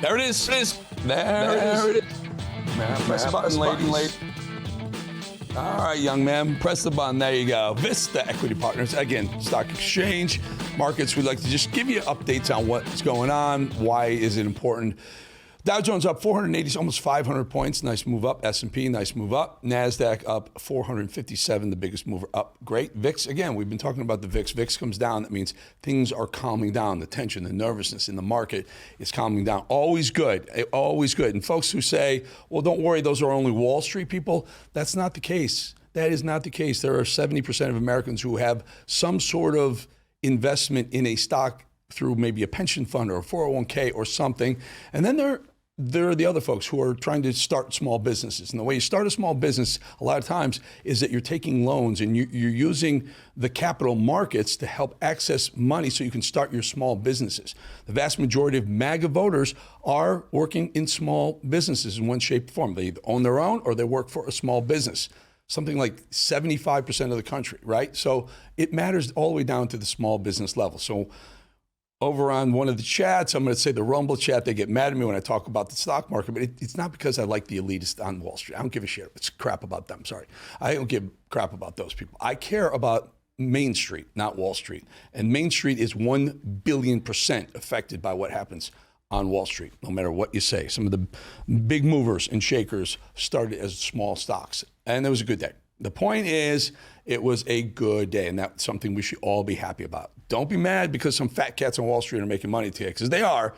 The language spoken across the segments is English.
There it is. There it is. Press the button, ladies. All right, young man, press the button. There you go. Vista Equity Partners. Again, stock exchange, markets. We'd like to just give you updates on what's going on. Why is it important? Dow Jones up 480, almost 500 points. Nice move up. S&P, nice move up. NASDAQ up 457, the biggest mover up. Great. VIX, again, we've been talking about the VIX. VIX comes down. That means things are calming down. The tension, the nervousness in the market is calming down. Always good. Always good. And folks who say, well, don't worry, those are only Wall Street people, that's not the case. That is not the case. There are 70% of Americans who have some sort of investment in a stock through maybe a pension fund or a 401k or something. And then there are the other folks who are trying to start small businesses. And the way you start a small business a lot of times is that you're taking loans and you're using the capital markets to help access money so you can start your small businesses. The vast majority of MAGA voters are working in small businesses in one shape or form. They either own their own or they work for a small business. Something like 75% of the country, right? So it matters all the way down to the small business level. So over on one of the chats, I'm going to say the Rumble chat, they get mad at me when I talk about the stock market, but it's not because I like the elitists on Wall Street. I don't give a shit. It's crap about them. Sorry. I don't give crap about those people. I care about Main Street, not Wall Street. And Main Street is 1 billion% affected by what happens on Wall Street, no matter what you say. Some of the big movers and shakers started as small stocks, and it was a good day. The point is, it was a good day, and that's something we should all be happy about. Don't be mad because some fat cats on Wall Street are making money today, because they are,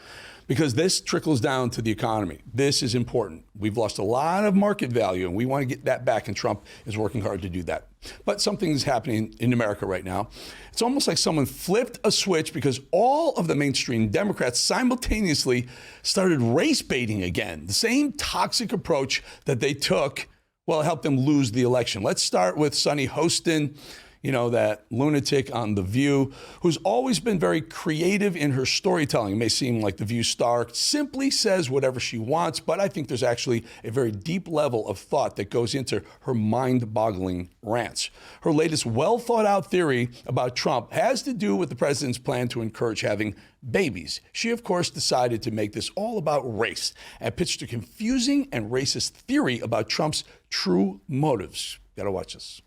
because this trickles down to the economy. This is important. We've lost a lot of market value, and we want to get that back, and Trump is working hard to do that. But something is happening in America right now. It's almost like someone flipped a switch because all of the mainstream Democrats simultaneously started race baiting again. The same toxic approach that they took, well, it helped them lose the election. Let's start with Sunny Hostin, you know, that lunatic on The View, who's always been very creative in her storytelling. It may seem like The View star simply says whatever she wants, but I think there's actually a very deep level of thought that goes into her mind-boggling rants. Her latest well-thought-out theory about Trump has to do with the president's plan to encourage having babies. She, of course, decided to make this all about race and pitched a confusing and racist theory about Trump's true motives. Gotta watch this.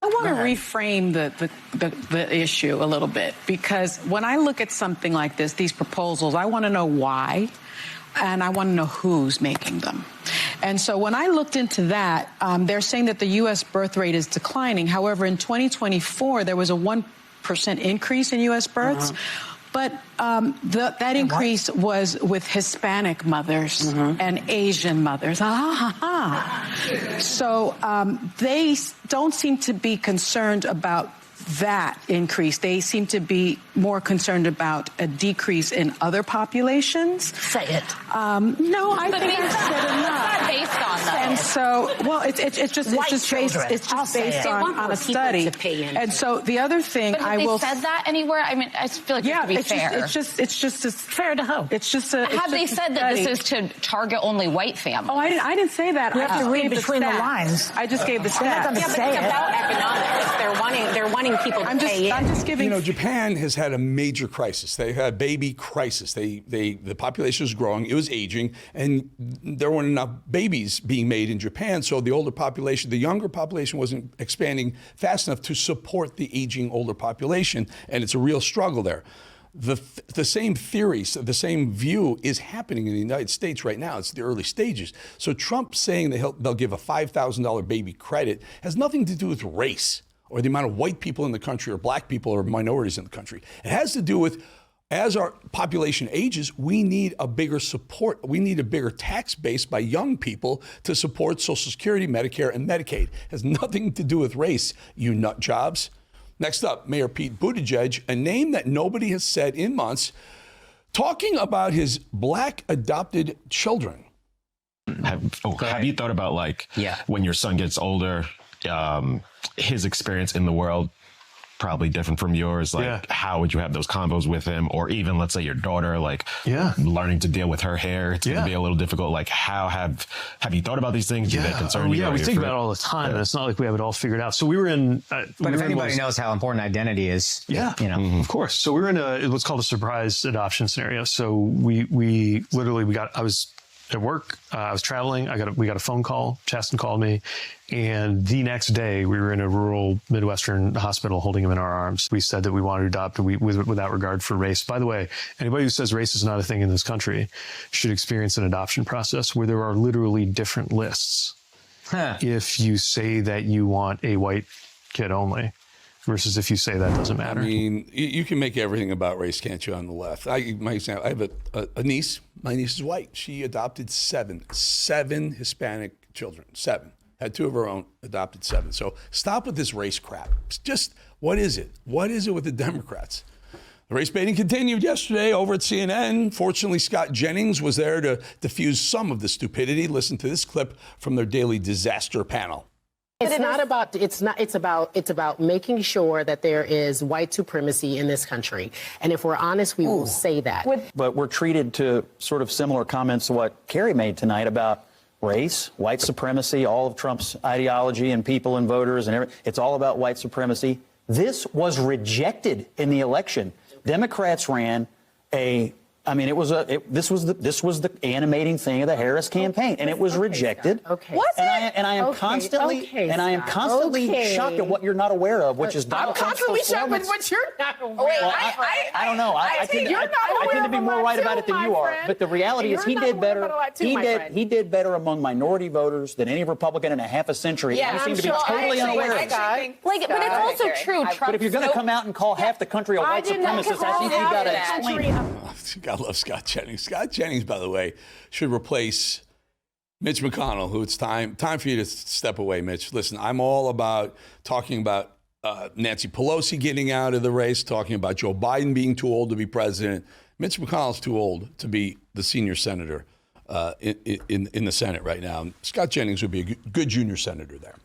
I want to reframe the issue a little bit, because when I look at something like this, these proposals, I want to know why, and I want to know who's making them. And so when I looked into that, they're saying that the U.S. birth rate is declining. However, in 2024, there was a 1% increase in U.S. births. But that increase was with Hispanic mothers and Asian mothers. So they don't seem to be concerned about that increase. They seem to be more concerned about a decrease in other populations. Say it. No, I think I said enough. It's not based on that. And so, well, it's just based on a study. And so the other thing but I they will said that anywhere. I mean, I feel like you have to be fair. It's just fair to who? It's just a. Have they said that this is to target only white families? Oh, I didn't say that. You have to read between the lines. I just gave the stats. Yeah, but it's about economics. They're wanting people to pay in. I'm just giving. You know, Japan has had a major crisis. They had a baby crisis. The population was growing. It was aging, and there weren't enough babies being made in Japan. So the older population, the younger population, wasn't expanding fast enough to support the aging older population, and it's a real struggle there. The same theories, the same view is happening in the United States right now. It's the early stages. So Trump saying that they'll give a $5,000 baby credit has nothing to do with race or the amount of white people in the country or black people or minorities in the country. It has to do with, as our population ages, we need a bigger support. We need a bigger tax base by young people to support Social Security, Medicare, and Medicaid. It has nothing to do with race, you nut jobs. Next up, Mayor Pete Buttigieg, a name that nobody has said in months, talking about his black adopted children. Have you thought about when your son gets older, his experience in the world, probably different from yours. Like, how would you have those combos with him? Or even, let's say, your daughter, like, learning to deal with her hair. It's going to be a little difficult. Like, how have you thought about these things? Do they concern you? Yeah, we think about it all the time, and it's not like we have it all figured out. So we were in... but if anybody knows how important identity is, you know. Of course. So we were in what's called a surprise adoption scenario. So we literally, I was at work, I was traveling, we got a phone call, Chasten called me, and the next day we were in a rural Midwestern hospital holding him in our arms. We said that we wanted to adopt without regard for race. By the way, anybody who says race is not a thing in this country should experience an adoption process where there are literally different lists. If you say that you want a white kid only, versus if you say that doesn't matter. I mean, you can make everything about race, can't you, on the left? My example, I have a niece. My niece is white. She adopted seven Hispanic children. 7. Had 2 of her own, adopted 7. So stop with this race crap. It's just, what is it? What is it with the Democrats? The race baiting continued yesterday over at CNN. Fortunately, Scott Jennings was there to diffuse some of the stupidity. Listen to this clip from their daily disaster panel. It's about making sure that there is white supremacy in this country. And if we're honest, we will say that. But we're treated to sort of similar comments to what Kerry made tonight about race, white supremacy, all of Trump's ideology and people and voters and everything. It's all about white supremacy. This was rejected in the election. Democrats ran this was the animating thing of the Harris campaign, and it was rejected. Okay. And I am constantly shocked at what you're not aware of, which is Donald Trump's performance. I'm constantly shocked at what you're not aware of. Well, I don't know. I tend to be more right about it than you are. But the reality is he did better. He did better among minority voters than any Republican in a half a century. Yeah, he seemed to be totally unaware of it. But it's also true. But if you're going to come out and call half the country a white supremacist, I think you've got to explain it. I love Scott Jennings. Scott Jennings, by the way, should replace Mitch McConnell, who it's time for you to step away, Mitch. Listen, I'm all about talking about Nancy Pelosi getting out of the race, talking about Joe Biden being too old to be president. Mitch McConnell's too old to be the senior senator in the Senate right now. Scott Jennings would be a good junior senator there.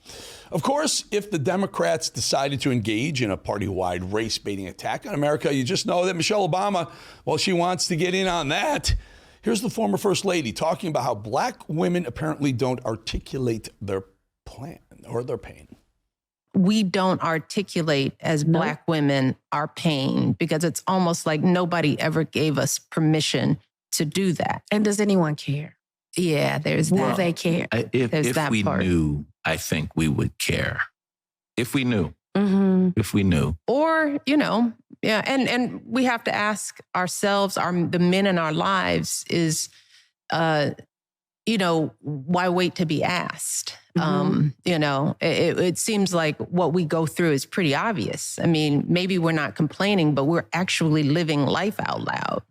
Of course, if the Democrats decided to engage in a party-wide race-baiting attack on America, you just know that Michelle Obama, well, she wants to get in on that. Here's the former First Lady talking about how black women apparently don't articulate their plan or their pain. We don't articulate as black women our pain because it's almost like nobody ever gave us permission to do that. And does anyone care? Yeah, there's Will that. they care? If we knew, I think we would care. If we knew. If we knew. Or, and we have to ask ourselves, the men in our lives is, why wait to be asked? It seems like what we go through is pretty obvious. I mean, maybe we're not complaining, but we're actually living life out loud,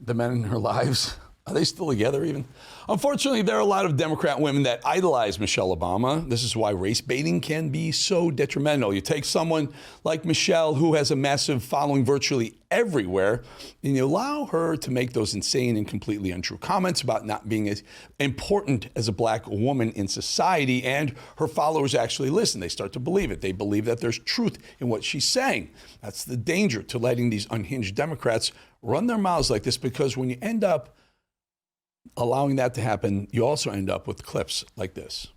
The men in her lives, are they still together even? Unfortunately, there are a lot of Democrat women that idolize Michelle Obama. This is why race baiting can be so detrimental. You take someone like Michelle, who has a massive following virtually everywhere, and you allow her to make those insane and completely untrue comments about not being as important as a black woman in society, and her followers actually listen. They start to believe it. They believe that there's truth in what she's saying. That's the danger to letting these unhinged Democrats run their mouths like this, because when you end up allowing that to happen, you also end up with clips like this.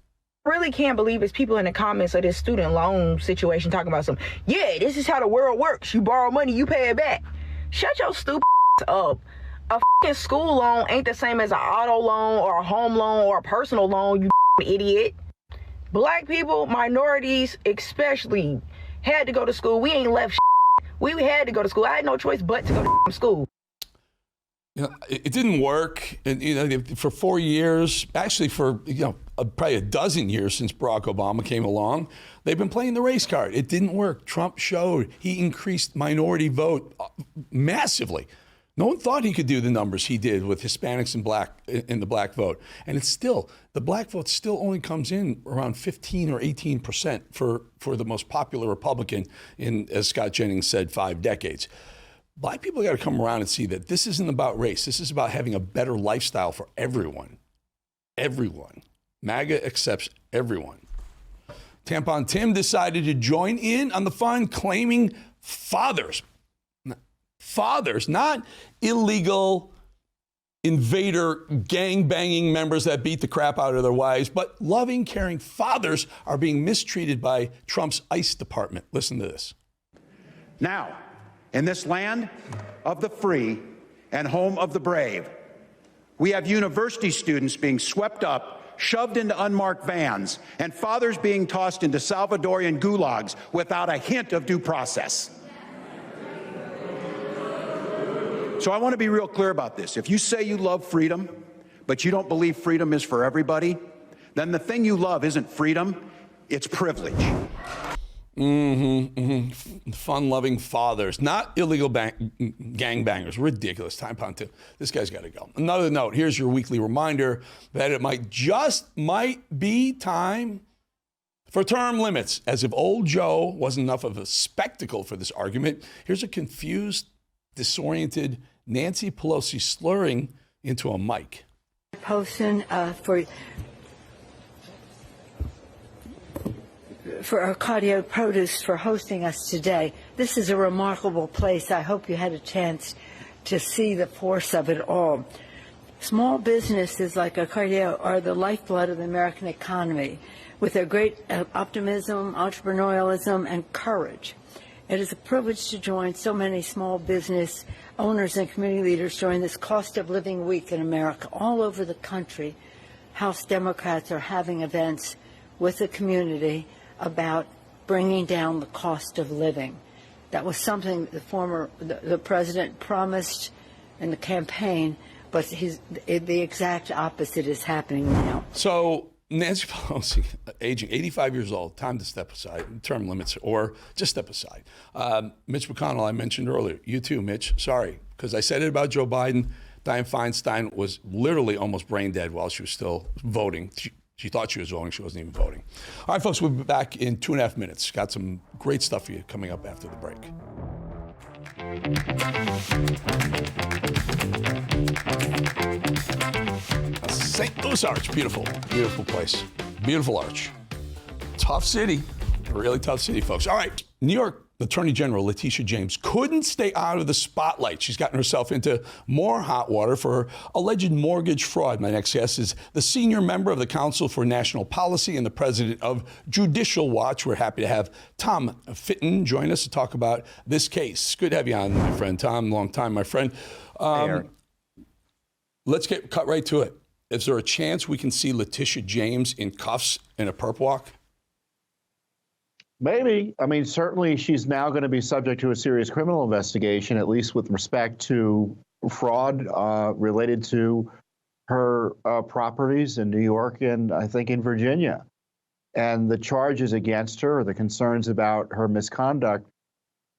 Really can't believe it's people in the comments of this student loan situation talking about this is how the world works. You borrow money, you pay it back. Shut your stupid up. A fucking school loan ain't the same as an auto loan or a home loan or a personal loan, you idiot. Black people, minorities especially, had to go to school. We ain't left. We had to go to school. I had no choice but to go to school. It didn't work. And, for 4 years, actually for, probably a dozen years since Barack Obama came along, they've been playing the race card. It didn't work. Trump showed he increased minority vote massively. No one thought he could do the numbers he did with Hispanics and the black vote. And the black vote still only comes in around 15 or 18% for the most popular Republican in, as Scott Jennings said, 5 decades. Black people got to come around and see that this isn't about race. This is about having a better lifestyle for everyone. Everyone. MAGA accepts everyone. Tampon Tim decided to join in on the fun, claiming fathers, not illegal invader gang-banging members that beat the crap out of their wives, but loving, caring fathers are being mistreated by Trump's ICE department. Listen to this. Now, in this land of the free and home of the brave, we have university students being swept up, shoved into unmarked vans, and fathers being tossed into Salvadorian gulags without a hint of due process. So I want to be real clear about this. If you say you love freedom, but you don't believe freedom is for everybody, then the thing you love isn't freedom, it's privilege. Fun-loving fathers, not illegal gangbangers. Ridiculous. Time pound Tim. This guy's got to go. Another note, here's your weekly reminder that it might be time for term limits. As if old Joe wasn't enough of a spectacle for this argument, here's a confused, disoriented Nancy Pelosi slurring into a mic. Posting for Arcadio Produce for hosting us today. This is a remarkable place. I hope you had a chance to see the force of it all. Small businesses like Arcadio are the lifeblood of the American economy, with their great optimism, entrepreneurialism, and courage. It is a privilege to join so many small business owners and community leaders during this cost of living week in America. All over the country, House Democrats are having events with the community about bringing down the cost of living. That was something the president promised in the campaign, but the exact opposite is happening now. So Nancy Pelosi, aging 85 years old, time to step aside, term limits, or just step aside. Mitch McConnell, I mentioned earlier. You too, Mitch. Sorry, because I said it about Joe Biden. Dianne Feinstein was literally almost brain dead while she was still voting. She thought she was voting. She wasn't even voting. All right, folks, we'll be back in 2.5 minutes. Got some great stuff for you coming up after the break. St. Louis Arch, beautiful, beautiful place. Beautiful arch. Tough city, really tough city, folks. All right, New York Attorney General Letitia James couldn't stay out of the spotlight. She's gotten herself into more hot water for her alleged mortgage fraud. My next guest is the senior member of the Council for National Policy and the president of Judicial Watch. We're happy to have Tom Fitton join us to talk about this case. Good to have you on, my friend. Tom, long time, my friend. Let's cut right to it. Is there a chance we can see Letitia James in cuffs in a perp walk? Maybe. I mean, certainly she's now going to be subject to a serious criminal investigation, at least with respect to fraud related to her properties in New York and I think in Virginia. And the charges against her, or the concerns about her misconduct,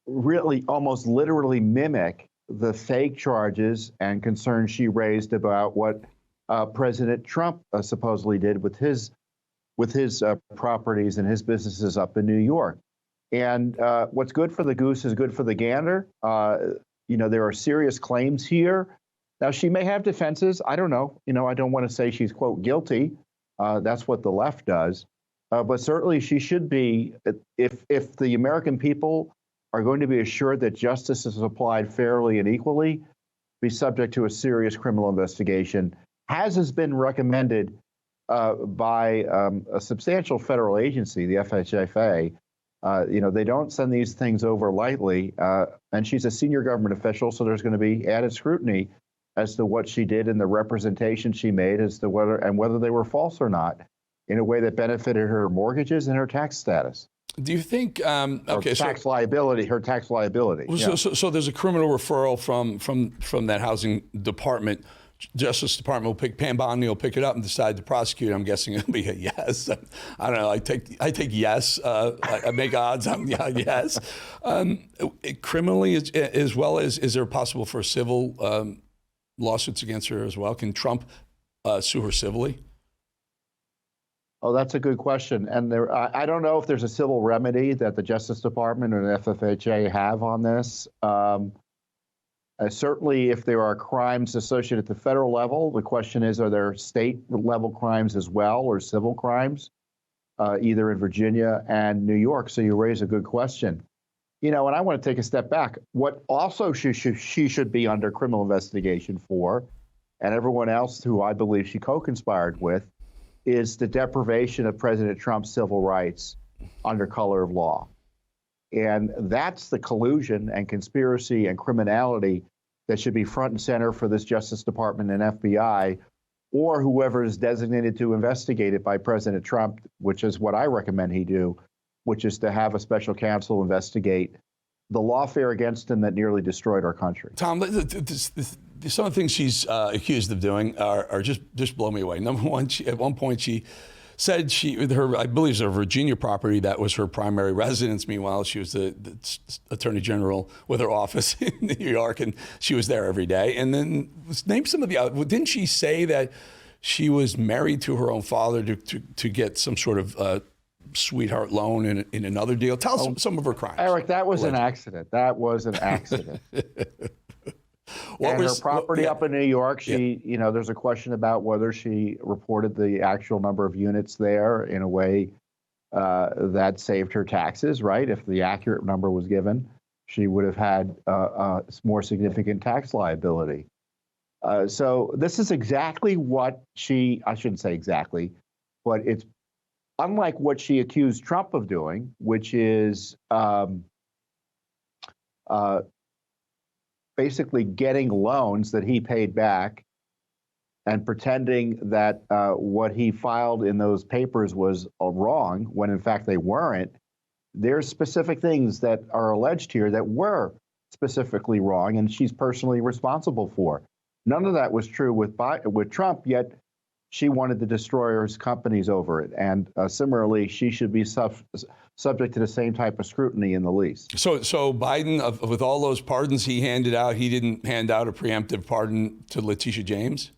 really almost literally mimic the fake charges and concerns she raised about what President Trump supposedly did with his properties and his businesses up in New York. And what's good for the goose is good for the gander. There are serious claims here. Now, she may have defenses. I don't know. I don't want to say she's, quote, guilty. That's what the left does. But certainly she should be, if the American people are going to be assured that justice is applied fairly and equally, be subject to a serious criminal investigation, as has been recommended by a substantial federal agency, the FHFA. They don't send these things over lightly. And she's a senior government official, so there's going to be added scrutiny as to what she did and the representation she made as to whether they were false or not, in a way that benefited her mortgages and her tax status. Do you think? Her tax liability. So there's a criminal referral from that housing department. Justice Department will pick, Pam Bondi will pick it up and decide to prosecute. I'm guessing it'll be a yes. I don't know. I take yes. I make odds on yes. Criminally, as well as, is there possible for civil lawsuits against her as well? Can Trump sue her civilly? Oh, that's a good question. And I don't know if there's a civil remedy that the Justice Department or the FFHA have on this. Certainly, if there are crimes associated at the federal level, the question is, are there state-level crimes as well, or civil crimes, either in Virginia and New York? So you raise a good question. And I want to take a step back. What also she should be under criminal investigation for, and everyone else who I believe she co-conspired with, is the deprivation of President Trump's civil rights under color of law. And that's the collusion and conspiracy and criminality that should be front and center for this Justice Department and FBI, or whoever is designated to investigate it by President Trump, which is what I recommend he do, which is to have a special counsel investigate the lawfare against him that nearly destroyed our country. Tom, some of the things she's accused of doing are just blow me away. Number one, at one point she said I believe it's a Virginia property that was her primary residence. Meanwhile, she was the Attorney General with her office in New York, and she was there every day. And then name some of the didn't she say that she was married to her own father to get some sort of sweetheart loan in another deal? Tell us some of her crimes. Eric, that was an accident. That was an accident. Her property up in New York, there's a question about whether she reported the actual number of units there in a way that saved her taxes, right? If the accurate number was given, she would have had a more significant tax liability. So this is exactly what I shouldn't say exactly, but it's unlike what she accused Trump of doing, which is basically getting loans that he paid back and pretending that what he filed in those papers was wrong, when in fact they weren't. There's specific things that are alleged here that were specifically wrong, and she's personally responsible for. None of that was true with Trump, yet she wanted to destroy his companies over it. And similarly, she should be subject to the same type of scrutiny in the least. So Biden, with all those pardons he handed out, he didn't hand out a preemptive pardon to Letitia James?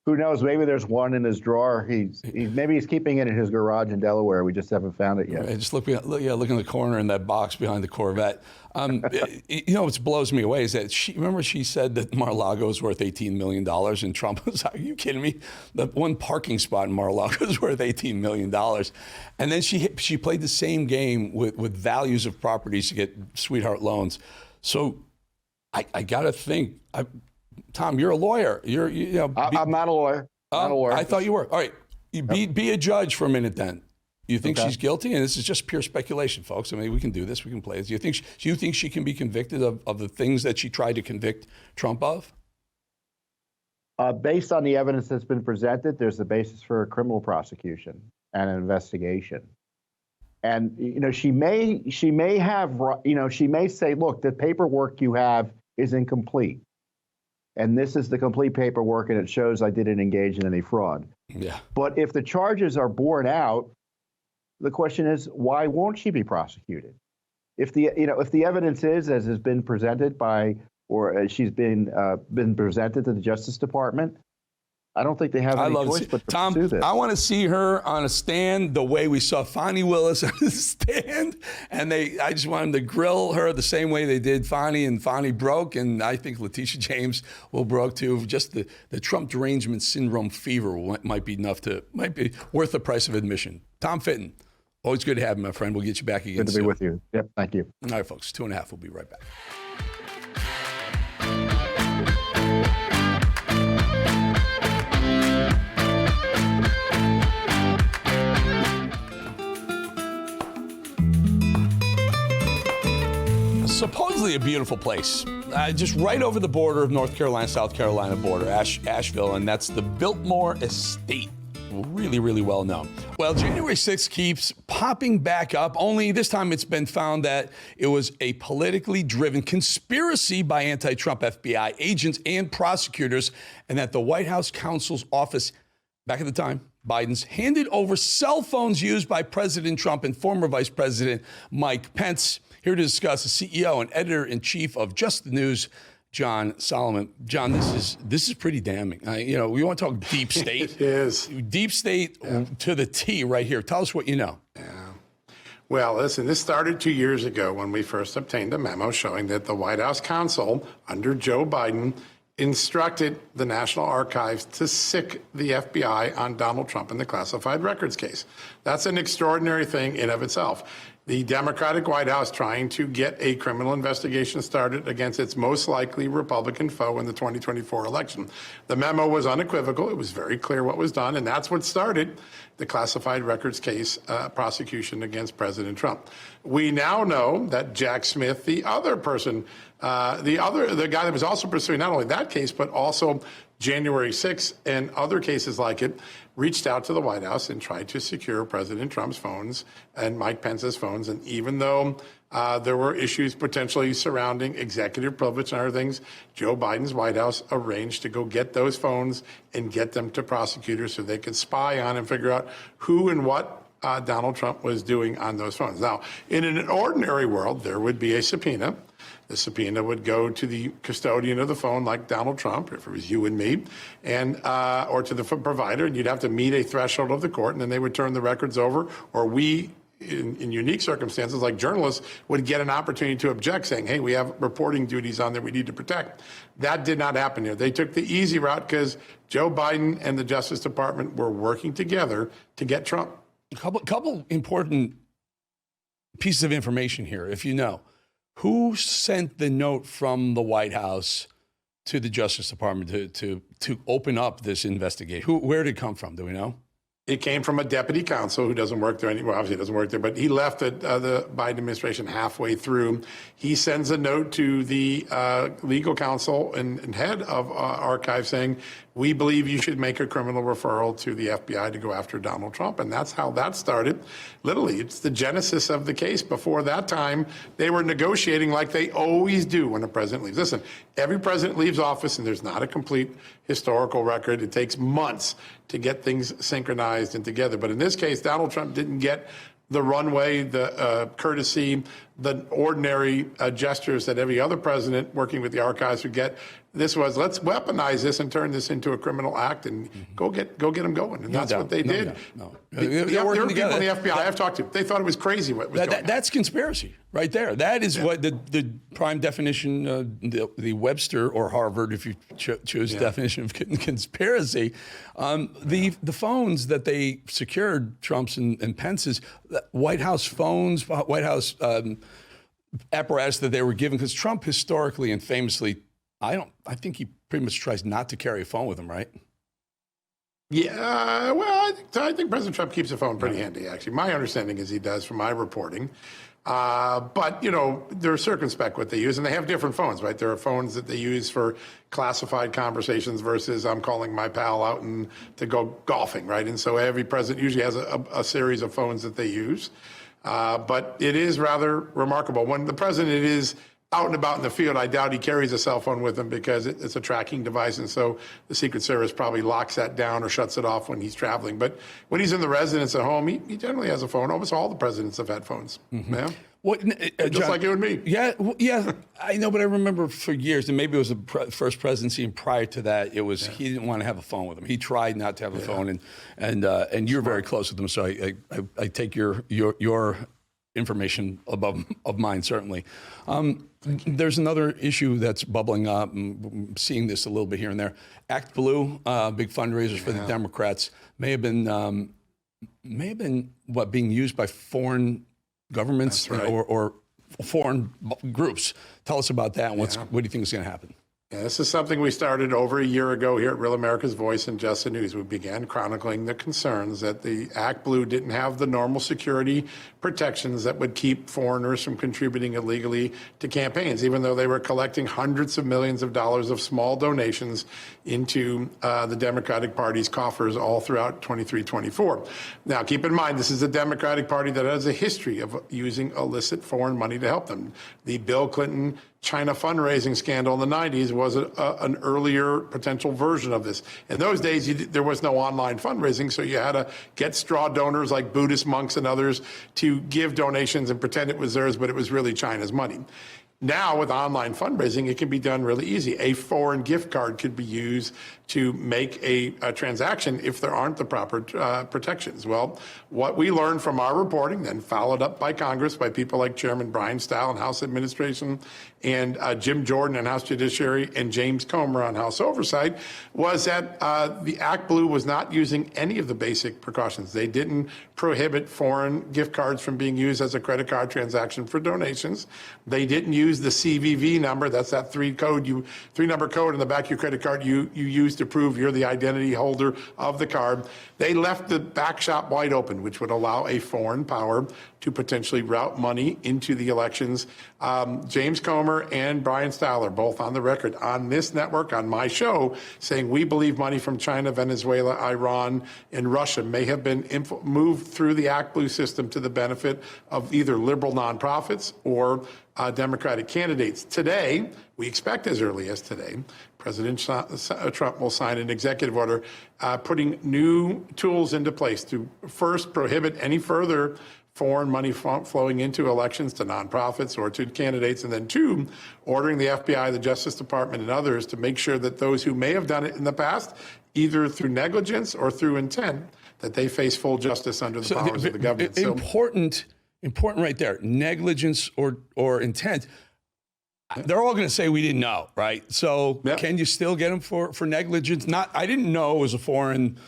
Who knows? Maybe there's one in his drawer. Maybe he's keeping it in his garage in Delaware. We just haven't found it yet. Just look in the corner in that box behind the Corvette. What blows me away is that she said that Mar-a-Lago is worth $18 million, and Trump was like, are you kidding me? The one parking spot in Mar-a-Lago is worth $18 million. And then she played the same game with values of properties to get sweetheart loans. So I got to think, Tom, you're a lawyer. I'm not a lawyer. I thought you were. All right, be a judge for a minute then. You think she's guilty? And this is just pure speculation, folks. I mean, we can do this. We can play this. Do you think she can be convicted of the things that she tried to convict Trump of? Based on the evidence that's been presented, there's the basis for a criminal prosecution and an investigation. And she may say, look, the paperwork you have is incomplete. And this is the complete paperwork, and it shows I didn't engage in any fraud. Yeah. But if the charges are borne out, the question is, why won't she be prosecuted? If the evidence is as has been presented or as she's been presented to the Justice Department, I don't think they have any choice but to pursue this. I want to see her on a stand the way we saw Fani Willis on the stand, and I just want them to grill her the same way they did Fani, and Fani broke, and I think Letitia James will broke too. Just the Trump derangement syndrome fever might be worth the price of admission. Tom Fitton, always good to have you, my friend. We'll get you back again soon. Good to be with you. Yep, thank you. All right, folks, 2.5. We'll be right back. Supposedly a beautiful place, just right over the border of North Carolina, South Carolina border, Asheville, and that's the Biltmore Estate. Really, really well known. Well, January 6th keeps popping back up, only this time it's been found that it was a politically driven conspiracy by anti-Trump FBI agents and prosecutors, and that the White House counsel's office, back at the time, Biden's, handed over cell phones used by President Trump and former Vice President Mike Pence. Here to discuss the CEO and editor-in-chief of Just the News, John Solomon. John, this is pretty damning. We want to talk deep state. It is. Deep state to the T right here. Tell us what you know. Yeah. Well, listen, this started 2 years ago when we first obtained a memo showing that the White House counsel under Joe Biden instructed the National Archives to sic the FBI on Donald Trump in the classified records case. That's an extraordinary thing in of itself. The Democratic White House trying to get a criminal investigation started against its most likely Republican foe in the 2024 election. The memo was unequivocal. It was very clear what was done, and that's what started the classified records case prosecution against President Trump. We now know that Jack Smith, the other person, the guy that was also pursuing not only that case, but also January 6th and other cases like it, reached out to the White House and tried to secure President Trump's phones and Mike Pence's phones. And even though there were issues potentially surrounding executive privilege and other things, Joe Biden's White House arranged to go get those phones and get them to prosecutors so they could spy on and figure out who and what Donald Trump was doing on those phones. Now, in an ordinary world, there would be a subpoena. The subpoena would go to the custodian of the phone, like Donald Trump, if it was you and me, and or to the provider, and you'd have to meet a threshold of the court, and then they would turn the records over, or we, in unique circumstances, like journalists, would get an opportunity to object, saying, hey, we have reporting duties on that we need to protect. That did not happen here. They took the easy route because Joe Biden and the Justice Department were working together to get Trump. A couple important pieces of information here, if you know. Who sent the note from the White House to the Justice Department to open up this investigation? Where did it come from? Do we know? It came from a deputy counsel who doesn't work there anymore. Obviously, he doesn't work there, but he left the Biden administration halfway through. He sends a note to the legal counsel and head of archives saying, we believe you should make a criminal referral to the FBI to go after Donald Trump. And that's how that started. Literally, it's the genesis of the case. Before that time, they were negotiating like they always do when a president leaves. Listen, every president leaves office, and there's not a complete historical record. It takes months to get things synchronized and together. But in this case, Donald Trump didn't get the runway, the courtesy, the ordinary gestures that every other president working with the archives would get. This was, let's weaponize this and turn this into a criminal act and go get them going. And that's what they did. There were people in the FBI I've talked to. They thought it was crazy what was going on. That's conspiracy right there. That is what the prime definition, the Webster or Harvard, if you choose definition of conspiracy. The phones that they secured, Trump's and Pence's, White House phones, White House apparatus that they were given, because Trump historically and famously, I think he pretty much tries not to carry a phone with him, right? Yeah, well, I think President Trump keeps a phone pretty handy, actually. My understanding is he does from my reporting. But, you know, they're circumspect what they use, and they have different phones, right? There are phones that they use for classified conversations versus I'm calling my pal out and to go golfing, right? And so every president usually has a series of phones that they use. But it is rather remarkable. When the president is out and about in the field, I doubt he carries a cell phone with him because it's a tracking device. And so the Secret Service probably locks that down or shuts it off when he's traveling. But when he's in the residence at home, he generally has a phone. Almost all the presidents have had phones. Mm-hmm. Yeah. What, just John, like you and me. Yeah, I know, but I remember for years, and maybe it was the first presidency, and prior to that, it was he didn't want to have a phone with him. He tried not to have a phone, and you're very close with him, so I take your information of mine, certainly. There's another issue that's bubbling up, and seeing this a little bit here and there. Act Blue, big fundraisers for the Democrats, may have been being used by foreign governments or foreign groups. Tell us about that, and what do you think is going to happen? Yeah, this is something we started over a year ago here at Real America's Voice and Just the News. We began chronicling the concerns that the Act Blue didn't have the normal security protections that would keep foreigners from contributing illegally to campaigns, even though they were collecting hundreds of millions of dollars of small donations into the Democratic Party's coffers all throughout 23-24. Now, keep in mind, this is a Democratic Party that has a history of using illicit foreign money to help them. The Bill Clinton China fundraising scandal in the 90s was an earlier potential version of this. In those days, there was no online fundraising, so you had to get straw donors like Buddhist monks and others to give donations and pretend it was theirs, but it was really China's money. Now, with online fundraising, it can be done really easy. A foreign gift card could be used to make a transaction if there aren't the proper protections. Well, what we learned from our reporting, then followed up by Congress, by people like Chairman Brian Stile and House Administration, and Jim Jordan and House Judiciary, and James Comer on House Oversight, was that the Act Blue was not using any of the basic precautions. They didn't prohibit foreign gift cards from being used as a credit card transaction for donations. They didn't use the CVV number. That's that three-number code in the back of your credit card you use to prove you're the identity holder of the card. They left the back shop wide open, which would allow a foreign power to potentially route money into the elections. James Comer and Brian Stile are both on the record on this network, on my show, saying we believe money from China, Venezuela, Iran, and Russia may have been moved through the Act Blue system to the benefit of either liberal nonprofits or Democratic candidates. Today, we expect as early as today, President Trump will sign an executive order putting new tools into place to first prohibit any further foreign money flowing into elections to nonprofits or to candidates, and then two, ordering the FBI, the Justice Department, and others to make sure that those who may have done it in the past, either through negligence or through intent, that they face full justice under the powers of the government. Important right there. Negligence or intent. They're all going to say we didn't know, right? So can you still get them for negligence? I didn't know it was a foreign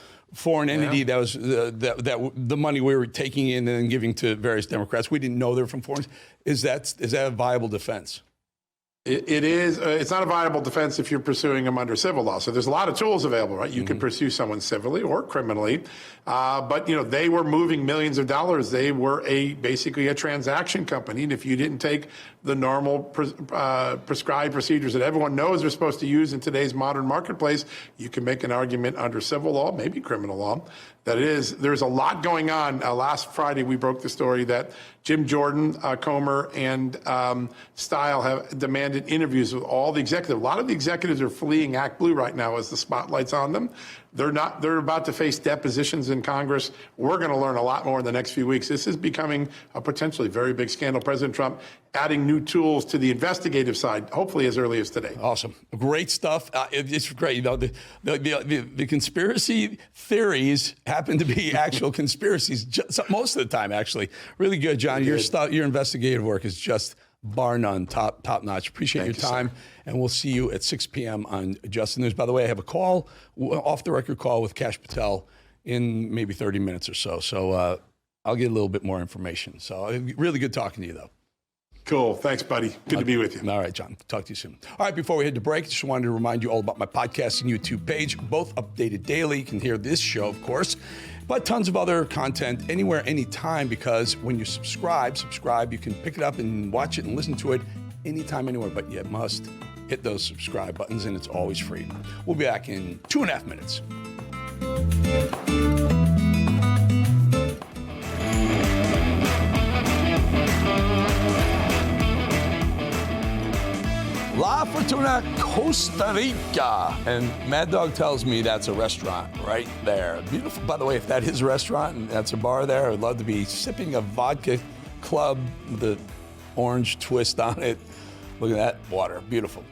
entity that was that the money we were taking in and then giving to various Democrats. We didn't know they were from foreign. Is that a viable defense? It is. It's not a viable defense if you're pursuing them under civil law. So there's a lot of tools available, right? You can pursue someone civilly or criminally, but they were moving millions of dollars. They were basically a transaction company, and if you didn't take the normal prescribed procedures that everyone knows they're supposed to use in today's modern marketplace, you can make an argument under civil law, maybe criminal law, that there's a lot going on. Last Friday, we broke the story that Jim Jordan, Comer, and Stile have demanded interviews with all the executives. A lot of the executives are fleeing Act Blue right now as the spotlight's on them. They're about to face depositions in Congress. We're going to learn a lot more in the next few weeks. This is becoming a potentially very big scandal. President Trump adding new tools to the investigative side, hopefully as early as today. Awesome. Great stuff. It's great. The conspiracy theories happen to be actual conspiracies most of the time, actually. Really good, John. Your investigative work is just bar none, top notch. Appreciate your time. And we'll see you at 6 p.m. on Just the News. By the way, I have a call, off the record call with Kash Patel in maybe 30 minutes or so. So I'll get a little bit more information. So really good talking to you, though. Cool. Thanks, buddy. Good to be with you. All right, John. Talk to you soon. All right, before we head to break, just wanted to remind you all about my podcast and YouTube page, both updated daily. You can hear this show, of course, but tons of other content anywhere, anytime, because when you subscribe, you can pick it up and watch it and listen to it anytime, anywhere, but you must hit those subscribe buttons, and it's always free. We'll be back in 2.5 minutes. La Fortuna, Costa Rica. And Mad Dog tells me that's a restaurant right there. Beautiful. By the way, if that is a restaurant and that's a bar there, I'd love to be sipping a vodka club with the orange twist on it. Look at that water. Beautiful.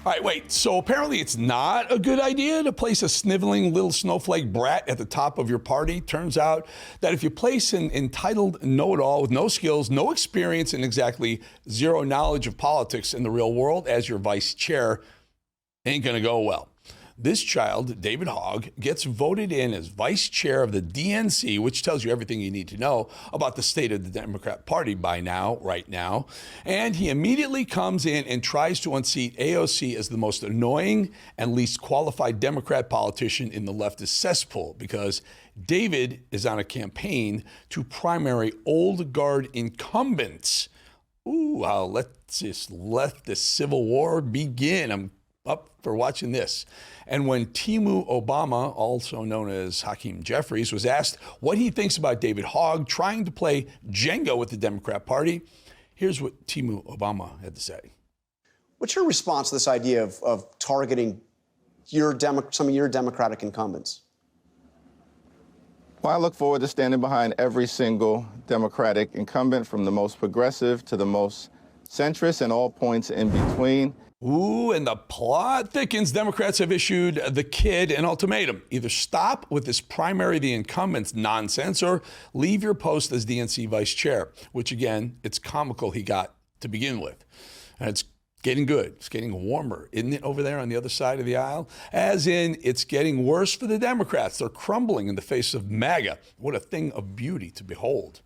All right, wait. So apparently it's not a good idea to place a sniveling little snowflake brat at the top of your party. Turns out that if you place an entitled know-it-all with no skills, no experience, and exactly zero knowledge of politics in the real world as your vice chair, ain't going to go well. This child, David Hogg, gets voted in as vice chair of the DNC, which tells you everything you need to know about the state of the Democrat Party right now. And he immediately comes in and tries to unseat AOC as the most annoying and least qualified Democrat politician in the leftist cesspool, because David is on a campaign to primary old guard incumbents. Ooh, let's just let the Civil War begin. I'm up for watching this. And when Timu Obama, also known as Hakeem Jeffries, was asked what he thinks about David Hogg trying to play Jenga with the Democrat Party, here's what Timu Obama had to say. What's your response to this idea of targeting some of your Democratic incumbents? Well, I look forward to standing behind every single Democratic incumbent, from the most progressive to the most centrists, and all points in between. Ooh, and the plot thickens. Democrats have issued the kid an ultimatum. Either stop with this primary the incumbent's nonsense or leave your post as DNC vice chair, which again, it's comical he got to begin with. And it's getting good. It's getting warmer, isn't it, over there on the other side of the aisle? As in, it's getting worse for the Democrats. They're crumbling in the face of MAGA. What a thing of beauty to behold.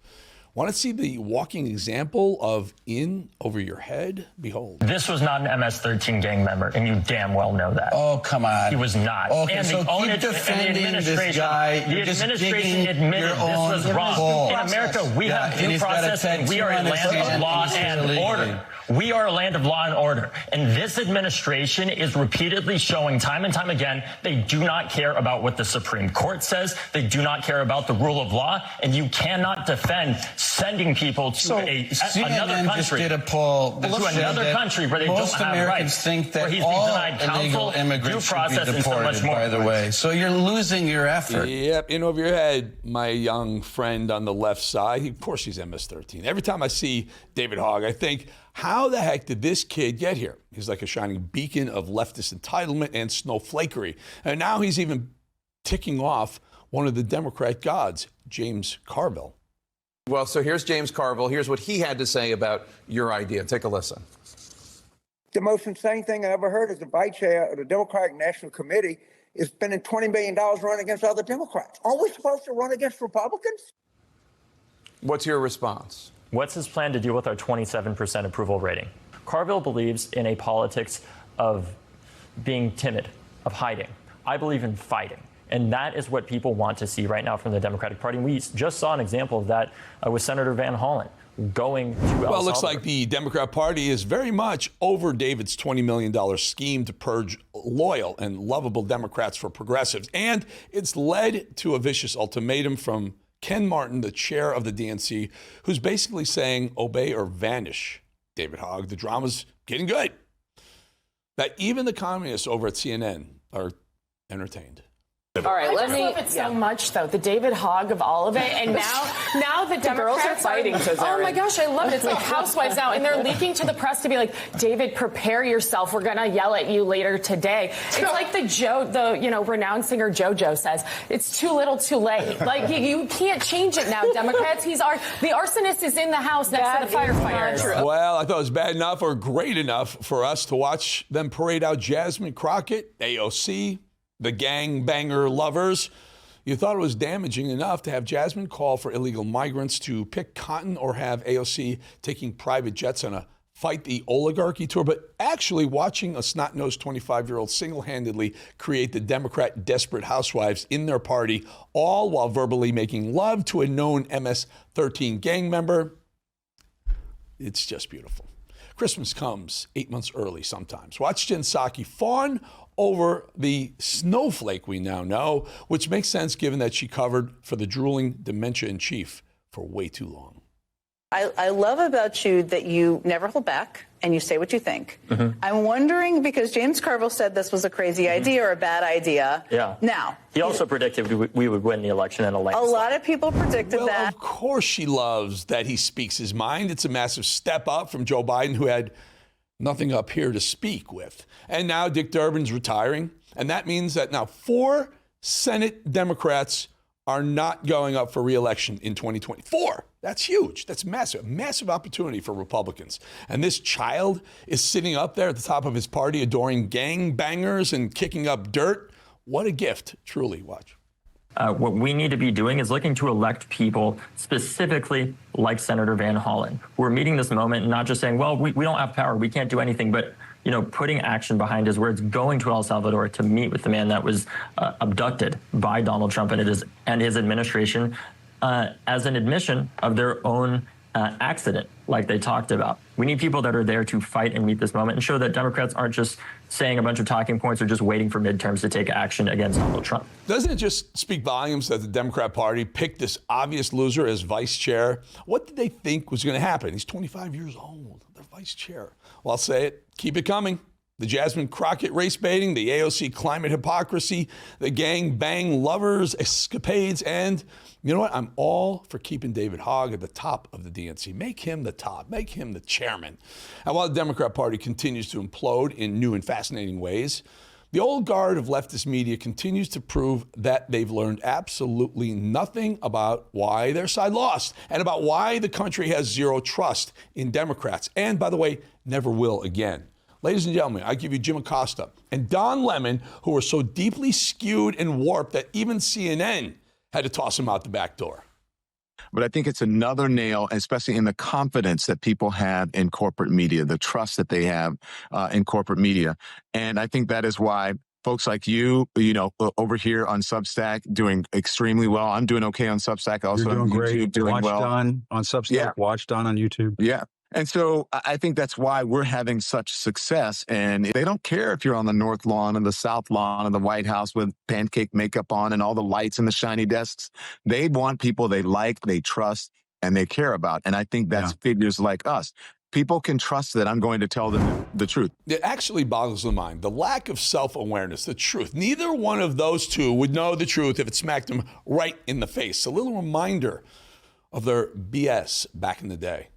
Want to see the walking example of in over your head? Behold. This was not an MS-13 gang member, and you damn well know that. Oh, come on. He was not. Okay, and so the keep defending this guy. The administration admitted this was wrong. In America, we have due process, and we are a land of law and order. We are a land of law and order. And this administration is repeatedly showing time and time again they do not care about what the Supreme Court says. They do not care about the rule of law. And you cannot defend sending people to another country. Just did a poll to another country where they don't have Americans rights. think that where he's all denied counsel, illegal immigrants due process, should be deported, and so much more. by the way. So you're losing your effort. Yep, in over your head, my young friend on the left side. Of course he's MS-13. Every time I see David Hogg, I think, how the heck did this kid get here? He's like a shining beacon of leftist entitlement and snowflakery. And now he's even ticking off one of the Democrat gods, James Carville. Well, so here's James Carville. Here's what he had to say about your idea. Take a listen. The most insane thing I ever heard is the vice chair of the Democratic National Committee is spending $20 million running against other Democrats. Aren't we supposed to run against Republicans? What's your response? What's his plan to deal with our 27% approval rating? Carville believes in a politics of being timid, of hiding. I believe in fighting. And that is what people want to see right now from the Democratic Party. We just saw an example of that with Senator Van Hollen going to El Salvador. Well, it looks like the Democrat Party is very much over David's $20 million scheme to purge loyal and lovable Democrats for progressives. And it's led to a vicious ultimatum from Ken Martin, the chair of the DNC, who's basically saying, obey or vanish, David Hogg. The drama's getting good. That even the communists over at CNN are entertained. All right, I love it so much, though. The David Hogg of all of it, and now the Democrats girls are fighting. Oh my gosh, I love it. It's like Housewives now, and they're leaking to the press to be like, David, prepare yourself. We're gonna yell at you later today. It's like the renowned singer JoJo says, it's too little, too late. Like you can't change it now, Democrats. The arsonist is in the house next to the firefighters. Well, I thought it was bad enough or great enough for us to watch them parade out Jasmine Crockett, AOC. The gang-banger lovers. You thought it was damaging enough to have Jasmine call for illegal migrants to pick cotton or have AOC taking private jets on a fight the oligarchy tour, but actually watching a snot-nosed 25-year-old single-handedly create the Democrat desperate housewives in their party, all while verbally making love to a known MS-13 gang member. It's just beautiful. Christmas comes 8 months early sometimes. Watch Jen Psaki fawn over the snowflake we now know, which makes sense given that she covered for the drooling dementia in chief for way too long. I love about you that you never hold back and you say what you think. Mm-hmm. I'm wondering, because James Carville said this was a crazy idea or a bad idea. Yeah. Now, he also predicted we would win the election in a landslide. A lot of people predicted that. Well, of course she loves that he speaks his mind. It's a massive step up from Joe Biden, who had nothing up here to speak with. And now Dick Durbin's retiring. And that means that now 4 Senate Democrats are not going up for re-election in 2024. That's huge. That's massive. Massive opportunity for Republicans. And this child is sitting up there at the top of his party adoring gang bangers and kicking up dirt. What a gift, truly. Watch. What we need to be doing is looking to elect people specifically like Senator Van Hollen, who are meeting this moment and not just saying, well, we don't have power, we can't do anything, but putting action behind his words, going to El Salvador to meet with the man that was abducted by Donald Trump and his administration as an admission of their own accident, like they talked about. We need people that are there to fight and meet this moment and show that Democrats aren't just saying a bunch of talking points or just waiting for midterms to take action against Donald Trump. Doesn't it just speak volumes that the Democrat Party picked this obvious loser as vice chair? What did they think was going to happen? He's 25 years old, the vice chair. Well, I'll say it. Keep it coming. The Jasmine Crockett race baiting, the AOC climate hypocrisy, the gang bang lovers escapades, and you know what? I'm all for keeping David Hogg at the top of the DNC. Make him the top. Make him the chairman. And while the Democrat Party continues to implode in new and fascinating ways, the old guard of leftist media continues to prove that they've learned absolutely nothing about why their side lost and about why the country has zero trust in Democrats. And by the way, never will again. Ladies and gentlemen, I give you Jim Acosta and Don Lemon, who are so deeply skewed and warped that even CNN had to toss him out the back door. But I think it's another nail, especially in the confidence that people have in corporate media, the trust that they have in corporate media. And I think that is why folks like you know, over here on Substack doing extremely well. I'm doing okay on Substack. Also, you're doing great. Doing Watch well. Don on Substack. Yeah. Watch Don on YouTube. Yeah. And so I think that's why we're having such success. And they don't care if you're on the North Lawn and the South Lawn of the White House with pancake makeup on and all the lights and the shiny desks. They want people they like, they trust, and they care about. And I think that's figures like us. People can trust that I'm going to tell them the truth. It actually boggles the mind. The lack of self-awareness, the truth. Neither one of those two would know the truth if it smacked them right in the face. A little reminder of their BS back in the day.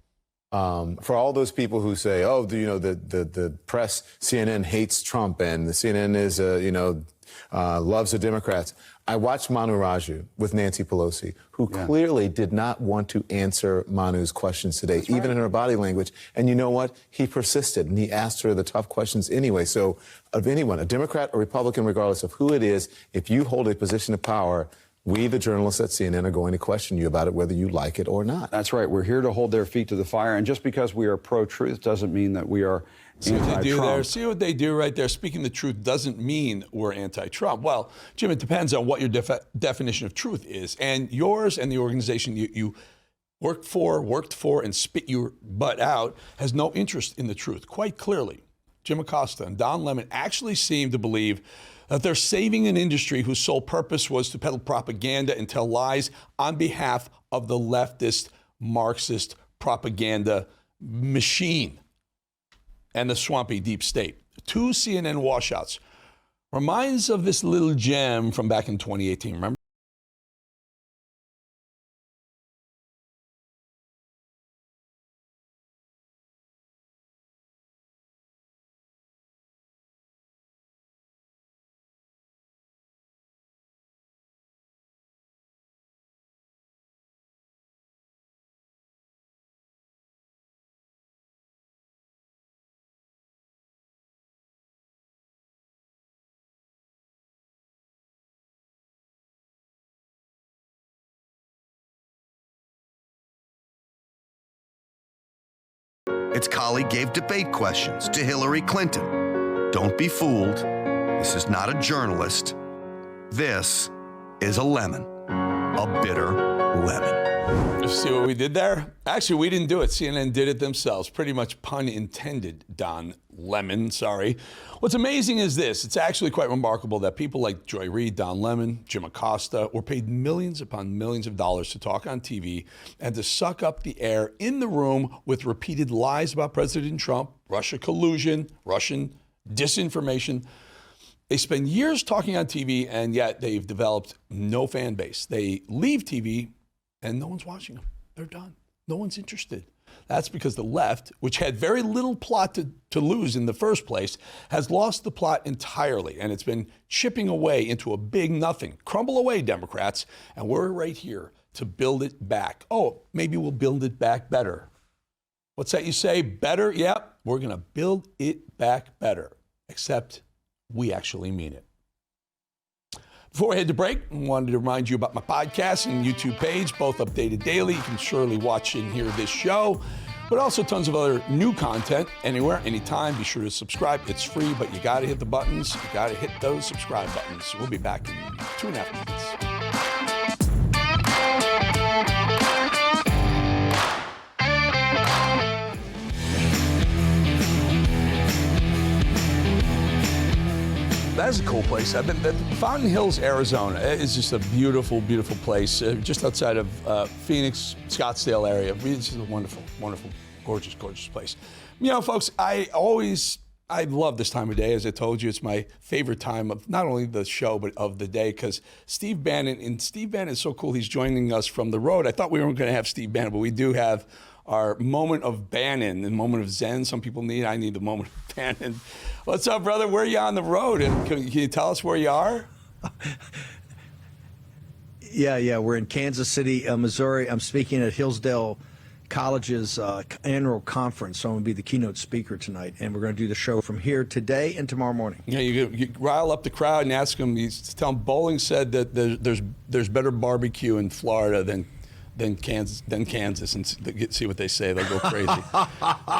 For all those people who say, oh, the press, CNN hates Trump and the CNN is, loves the Democrats. I watched Manu Raju with Nancy Pelosi, who clearly did not want to answer Manu's questions today, even in her body language. And you know what? He persisted and he asked her the tough questions anyway. So of anyone, a Democrat or Republican, regardless of who it is, if you hold a position of power, we, the journalists at CNN, are going to question you about it, whether you like it or not. That's right. We're here to hold their feet to the fire. And just because we are pro-truth doesn't mean that we are anti-Trump. See what they do right there. Speaking the truth doesn't mean we're anti-Trump. Well, Jim, it depends on what your definition of truth is. And yours and the organization you worked for, and spit your butt out has no interest in the truth. Quite clearly, Jim Acosta and Don Lemon actually seem to believe that they're saving an industry whose sole purpose was to peddle propaganda and tell lies on behalf of the leftist Marxist propaganda machine and the swampy deep state. Two CNN washouts. Reminds of this little gem from back in 2018, remember? Its colleague gave debate questions to Hillary Clinton. Don't be fooled. This is not a journalist. This is a lemon, a bitter lemon. See what we did there? Actually, we didn't do it. CNN did it themselves. Pretty much pun intended, Don Lemon, sorry. What's amazing is this. It's actually quite remarkable that people like Joy Reid, Don Lemon, Jim Acosta were paid millions upon millions of dollars to talk on TV and to suck up the air in the room with repeated lies about President Trump, Russia collusion, Russian disinformation. They spend years talking on TV, and yet they've developed no fan base. They leave TV, and no one's watching them. They're done. No one's interested. That's because the left, which had very little plot to lose in the first place, has lost the plot entirely, and it's been chipping away into a big nothing. Crumble away, Democrats, and we're right here to build it back. Oh, maybe we'll build it back better. What's that you say? Better? Yep, we're going to build it back better, except we actually mean it. Before we head to break, I wanted to remind you about my podcast and YouTube page, both updated daily. You can surely watch and hear this show, but also tons of other new content anywhere, anytime. Be sure to subscribe. It's free, but you got to hit the buttons. You got to hit those subscribe buttons. We'll be back in 2.5 minutes. That is a cool place. I've been. Fountain Hills, Arizona is just a beautiful, beautiful place, just outside of Phoenix, Scottsdale area. It's just a wonderful, wonderful, gorgeous, gorgeous place. You know, folks, I always I love this time of day. As I told you, it's my favorite time of not only the show, but of the day, because Steve Bannon is so cool. He's joining us from the road. I thought we weren't going to have Steve Bannon, but we do have our moment of Bannon, the moment of Zen. Some people need. I need the moment of Bannon. What's up, brother? Where are you on the road? And can you tell us where you are? Yeah. We're in Kansas City, Missouri. I'm speaking at Hillsdale College's annual conference, so I'm going to be the keynote speaker tonight, and we're going to do the show from here today and tomorrow morning. Yeah, you rile up the crowd and ask them. You tell them Bolling said that there's better barbecue in Florida than Kansas, and see what they say. They'll go crazy.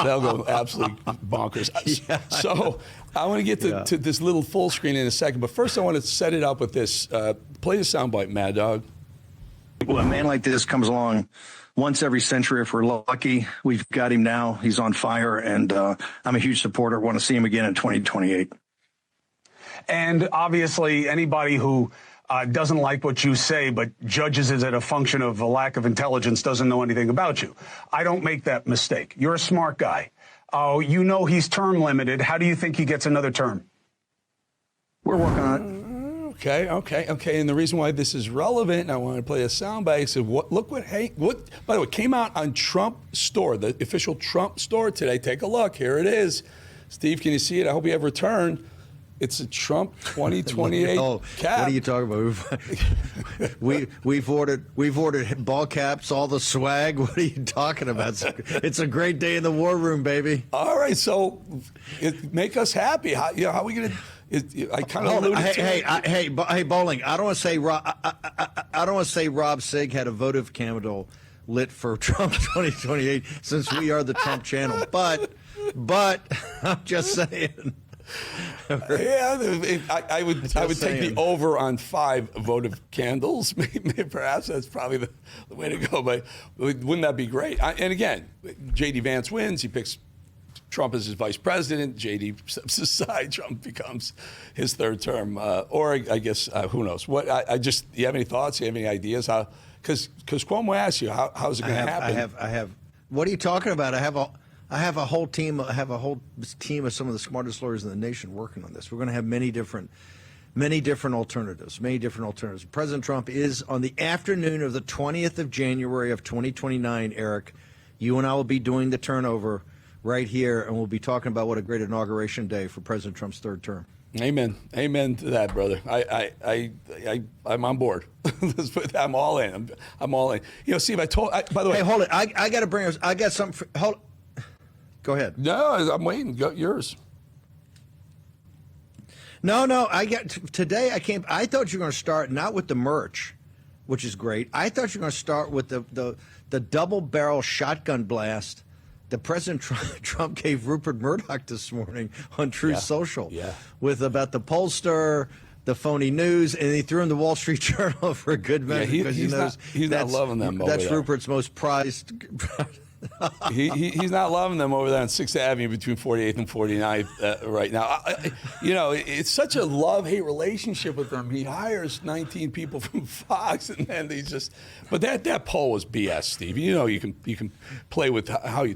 They'll go absolutely bonkers. Yeah. So I want to get to this little full screen in a second, but first I want to set it up with this. Play the soundbite, Mad Dog. Well, a man like this comes along once every century if we're lucky. We've got him now. He's on fire, and I'm a huge supporter. Want to see him again in 2028. And obviously, anybody who doesn't like what you say but judges it as a function of a lack of intelligence doesn't know anything about you. I don't make that mistake. You're a smart guy. You know he's term limited. How do you think he gets another term? We're working on it. Okay. And the reason why this is relevant, and I want to play a soundbite, I said, look what, by the way, came out on Trump Store, the official Trump Store today. Take a look. Here it is. Steve, can you see it? I hope you have returned. It's a Trump 2028 cap. What are you talking about? We've ordered ball caps, all the swag. What are you talking about? It's a great day in the war room, baby. All right, so make us happy. How are we going to? I kind of alluded to. Hey, Bolling. I don't want to say Rob Sig had a votive candle lit for Trump 2028 since we are the Trump channel. But I'm just saying. I would take the over on 5 votive candles. Maybe, perhaps that's probably the way to go. But wouldn't that be great? And again, J.D. Vance wins. He picks Trump as his vice president. J.D. steps aside. Trump becomes his third term. Or I guess, who knows? You have any thoughts? You have any ideas? How? Because Cuomo asked you, how's it going to happen? I have. What are you talking about? I have a whole team. I have a whole team of some of the smartest lawyers in the nation working on this. We're going to have many different alternatives. President Trump is on the afternoon of the 20th of January of 2029. Eric, you and I will be doing the turnover right here, and we'll be talking about what a great inauguration day for President Trump's third term. Amen to that, brother. I'm on board. I'm all in. I'm all in. You know, Steve, by the way. Hey, hold it. I got to bring us. I got something. Hold. Go ahead. No, I'm waiting. Go, yours. No. Today. I thought you were going to start not with the merch, which is great. I thought you were going to start with the double barrel shotgun blast that President Trump gave Rupert Murdoch this morning on Truth Social. Yeah. With about the pollster, the phony news, and he threw in the Wall Street Journal for a good measure because he knows he's not loving them. That's Rupert's most prized. He's not loving them over there on 6th Avenue between 48th and 49th right now. It's such a love-hate relationship with them. He hires 19 people from Fox, and then they just. But that poll was BS, Steve. You know, you can play with how you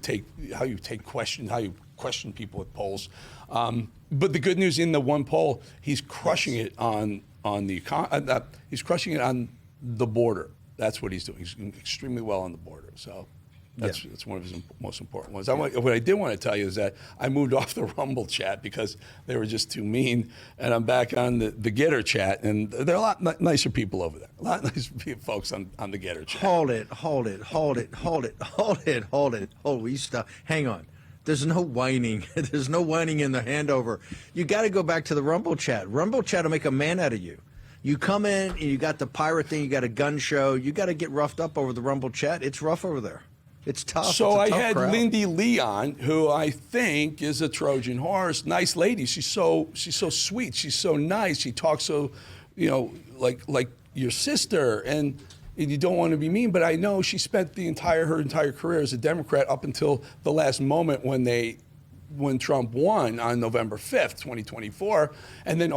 question people with polls. But the good news in the one poll, he's crushing it on he's crushing it on the border. That's what he's doing. He's doing extremely well on the border. So. That's one of his most important ones. What I did want to tell you is that I moved off the Rumble chat because they were just too mean, and I'm back on the Getter chat, and there are a lot nicer people over there. A lot nicer folks on the Getter chat. Hold it. We stop. Hang on. There's no whining. There's no whining in the handover. You got to go back to the Rumble chat. Rumble chat will make a man out of you. You come in and you got the pirate thing. You got a gun show. You got to get roughed up over the Rumble chat. It's rough over there. It's tough. So I had crowd. Lindy Leon, who I think is a Trojan horse. Nice lady. She's so sweet. She's so nice. She talks so, like your sister. And you don't want to be mean, but I know she spent her entire career as a Democrat up until the last moment when Trump won on November 5th, 2024. And then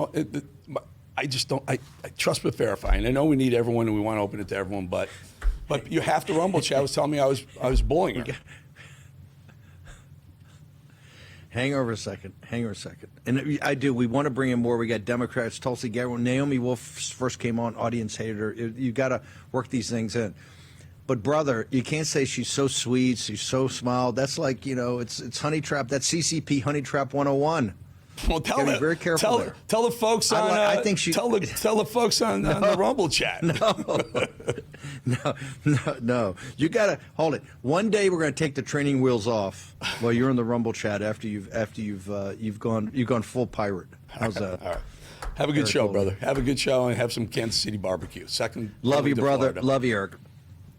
I just don't. I trust but verify. And I know we need everyone and we want to open it to everyone, but you have to Rumble chat. Was telling me I was bullying her. Hang over a second. And I do. We want to bring in more. We got Democrats, Tulsi Gabbard. Naomi Wolf first came on, audience hated her. You got to work these things in. But brother, you can't say she's so sweet, she's so smiled. That's like, it's honey trap. That's CCP honey trap 101. Well, be very careful there. Tell the folks on. I think she. Tell the folks on the Rumble chat. No. You gotta hold it. One day we're gonna take the training wheels off while you're in the Rumble chat after you've gone full pirate. How's that? All right. Have a good show, brother. Have a good show and have some Kansas City barbecue. Second. Love you, brother. Florida. Love you, Eric.